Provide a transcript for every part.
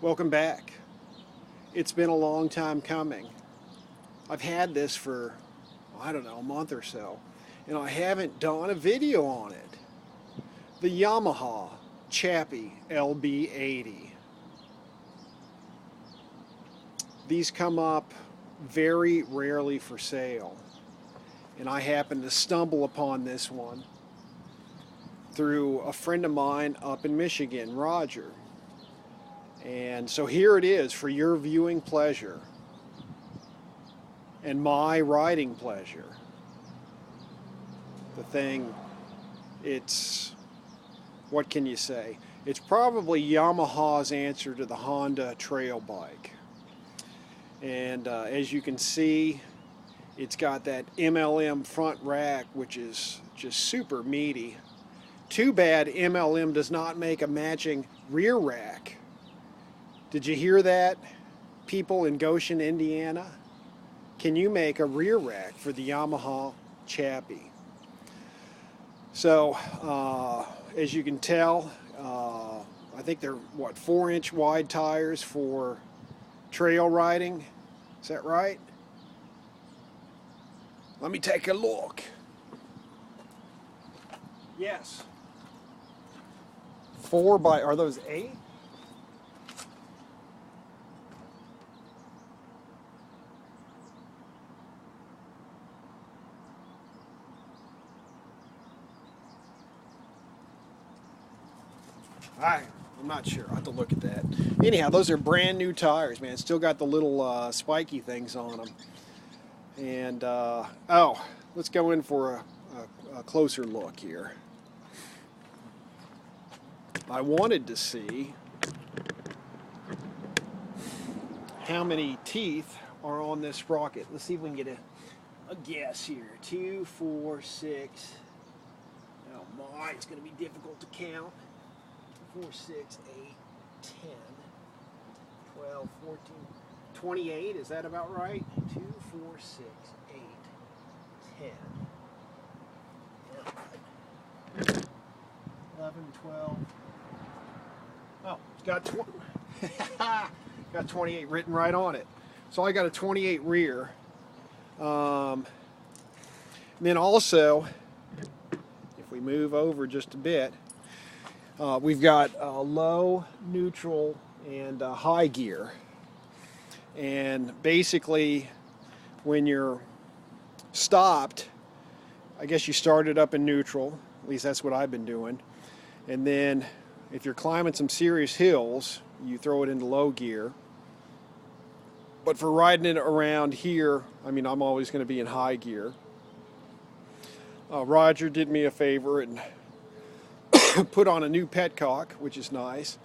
Welcome back. It's been a long time coming. I've had this for, I don't know, a month or so, and I haven't done a video on it. The Yamaha Chappy lb80. These come up very rarely for sale, and I happened to stumble upon this one through a friend of mine up in Michigan, Roger. And so here it is for your viewing pleasure and my riding pleasure. The thing, it's, what can you say? It's probably Yamaha's answer to the Honda trail bike. And as you can see, it's got that MLM front rack, which is just super meaty. Too bad MLM does not make a matching rear rack. Did you hear that, people in Goshen, Indiana? Can you make a rear rack for the Yamaha Chappy? So, as you can tell, I think they're, 4-inch wide tires for trail riding? Is that right? Let me take a look. Yes. 4 by, are those 8? I'm not sure. I'll have to look at that. Anyhow, those are brand new tires, man. Still got the little spiky things on them. And, oh, let's go in for a closer look here. I wanted to see how many teeth are on this sprocket. Let's see if we can get a guess here. 2, 4, 6. Oh my, it's going to be difficult to count. 4, 6, 8, 10, 12, 14, 28. Is that about right? 2, 4, 6, 8, 10, 11, 12. Oh, it's got 28 written right on it. So I got a 28 rear. And then also, if we move over just a bit, we've got low, neutral, and high gear. And basically, when you're stopped, I guess you start it up in neutral. At least that's what I've been doing. And then if you're climbing some serious hills, you throw it into low gear. But for riding it around here, I mean, I'm always going to be in high gear. Roger did me a favor and put on a new petcock, which is nice.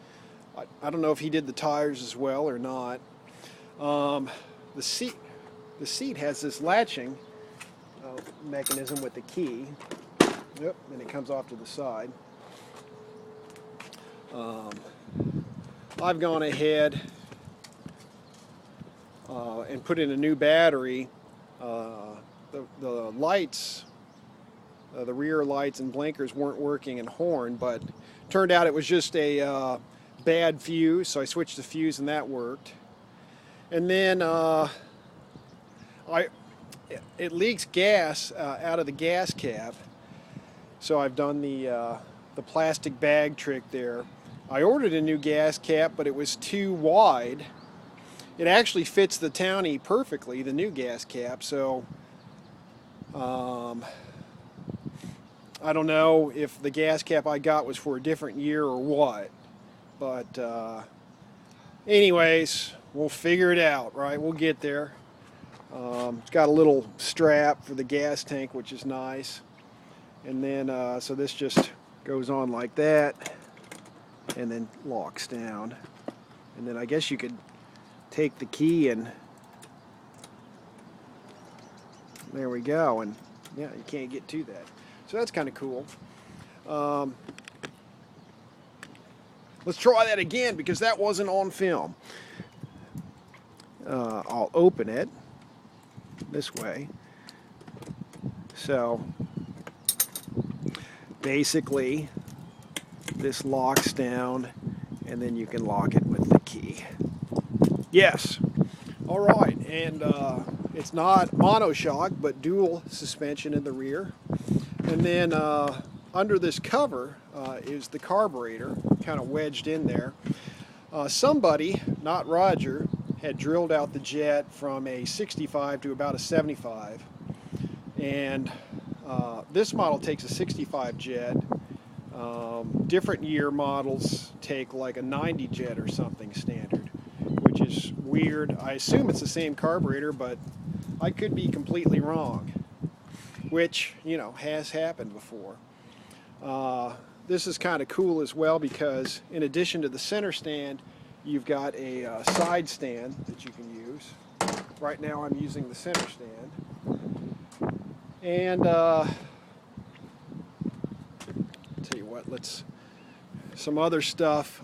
I don't know if he did the tires as well or not. The seat has this latching mechanism with the key. Yep, and it comes off to the side. I've gone ahead and put in a new battery. The lights, the rear lights and blinkers weren't working, and horn, but turned out it was just a bad fuse, so I switched the fuse and that worked. And then it leaks gas out of the gas cap, so I've done the plastic bag trick there. I ordered a new gas cap, but it was too wide. It actually fits the Townie perfectly, the new gas cap, so I don't know if the gas cap I got was for a different year or what, but anyways, we'll figure it out, right? We'll get there. It's got a little strap for the gas tank, which is nice. And then, so this just goes on like that and then locks down. And then I guess you could take the key and there we go. And yeah, you can't get to that. So that's kind of cool. Let's try that again because that wasn't on film. I'll open it this way. So basically this locks down and then you can lock it with the key. Yes. All right, and it's not monoshock, but dual suspension in the rear. And then under this cover is the carburetor, kind of wedged in there. Somebody, not Roger, had drilled out the jet from a 65 to about a 75. And this model takes a 65 jet. Different year models take like a 90 jet or something standard, which is weird. I assume it's the same carburetor, but I could be completely wrong, which, you know, has happened before. This is kind of cool as well because in addition to the center stand, you've got a side stand that you can use. Right now I'm using the center stand. And tell you what, some other stuff.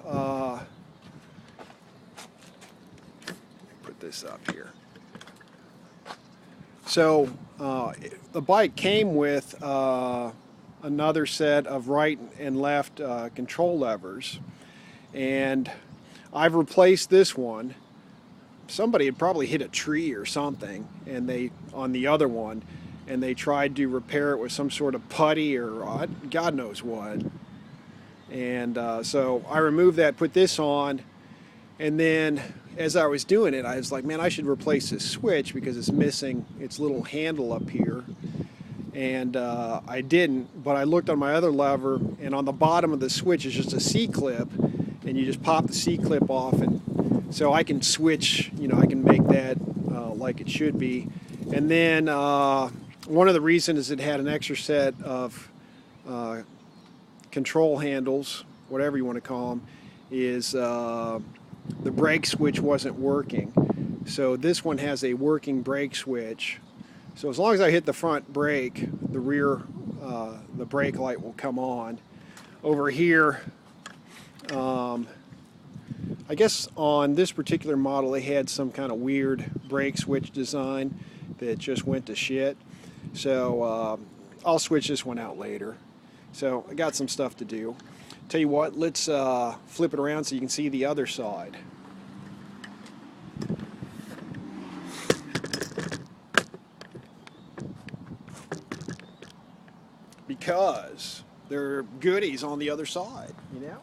Put this up here. So the bike came with another set of right and left control levers, and I've replaced this one. Somebody had probably hit a tree or something, and on the other one, and they tried to repair it with some sort of putty or God knows what. And so I removed that, put this on, and then as I was doing it, I was like, man, I should replace this switch because it's missing its little handle up here. And I didn't, but I looked on my other lever, and on the bottom of the switch is just a C-clip, and you just pop the C-clip off, and so I can switch, you know, I can make that like it should be. And then one of the reasons is it had an extra set of control handles, whatever you want to call them, is the brake switch wasn't working. So this one has a working brake switch. So as long as I hit the front brake, the rear, the brake light will come on. Over here, I guess on this particular model they had some kind of weird brake switch design that just went to shit. So I'll switch this one out later. So I got some stuff to do. Tell you what, let's flip it around so you can see the other side. Because there are goodies on the other side, you know?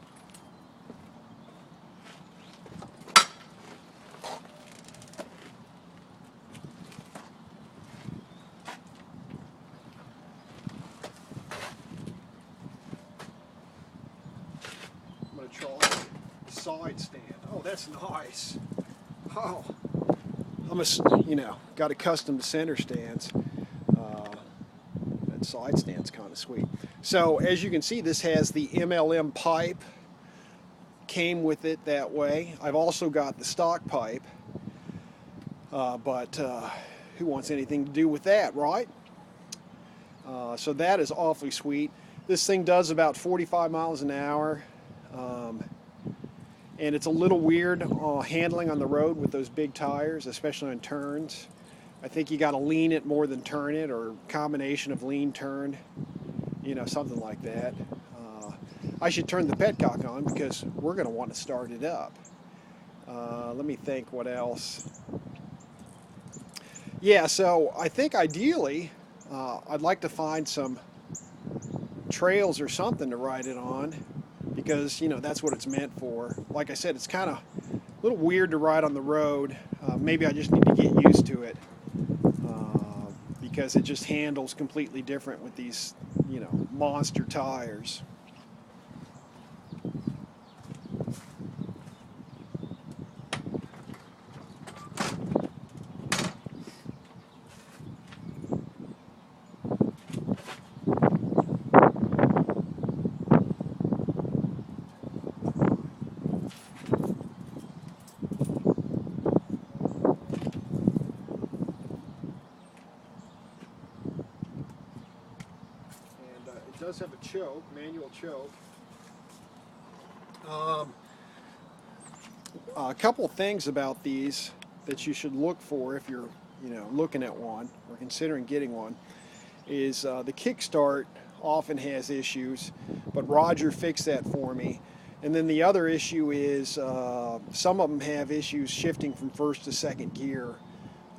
I'm going to try the side stand. Oh, that's nice. Oh, got accustomed to center stands. Side stand's kind of sweet. So as you can see, this has the MLM pipe, came with it that way. I've also got the stock pipe, but who wants anything to do with that, right? So that is awfully sweet. This thing does about 45 miles an hour, and it's a little weird handling on the road with those big tires, especially on turns. I think you got to lean it more than turn it, or combination of lean, turn, you know, something like that. I should turn the petcock on because we're going to want to start it up. Let me think what else. Yeah, so I think ideally I'd like to find some trails or something to ride it on because, you know, that's what it's meant for. Like I said, it's kind of a little weird to ride on the road. Maybe I just need to get used to it. Because it just handles completely different with these, you know, monster tires. It does have a choke, manual choke. A couple things about these that you should look for if you're, you know, looking at one or considering getting one is the Kickstart often has issues, but Roger fixed that for me. And then the other issue is some of them have issues shifting from first to second gear,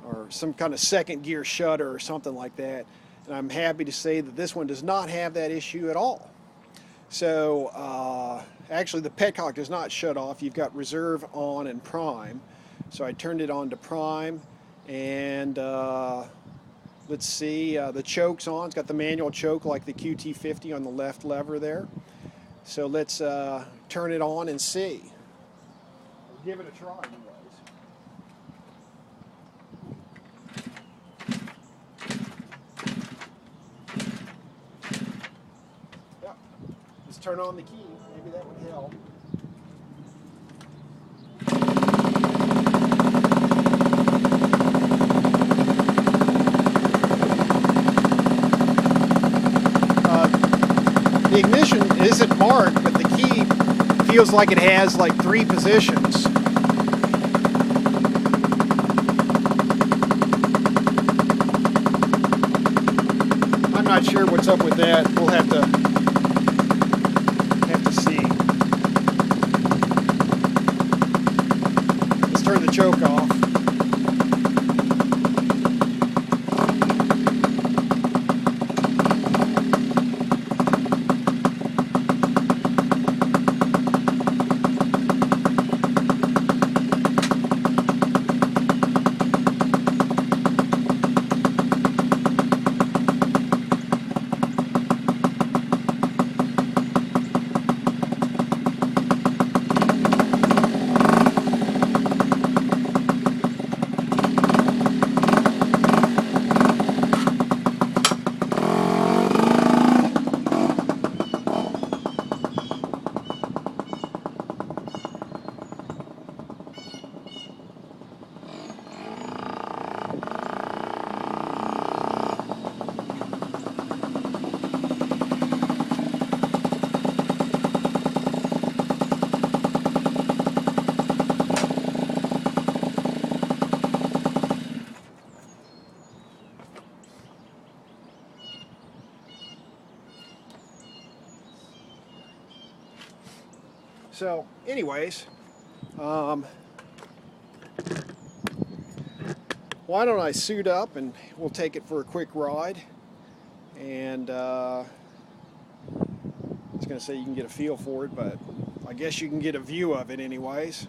or some kind of second gear shutter or something like that. And I'm happy to say that this one does not have that issue at all. So actually the petcock does not shut off. You've got reserve on and prime. So I turned it on to prime, and let's see, the choke's on. It's got the manual choke like the QT50 on the left lever there. So let's turn it on and see. We'll give it a try anyways. Yep. Let's turn on the key. Maybe that would help. The ignition isn't marked, but the key feels like it has like 3 positions. I'm not sure what's up with that. We'll have to see. Let's turn the choke off. So anyways, why don't I suit up and we'll take it for a quick ride, and I was going to say you can get a feel for it, but I guess you can get a view of it anyways.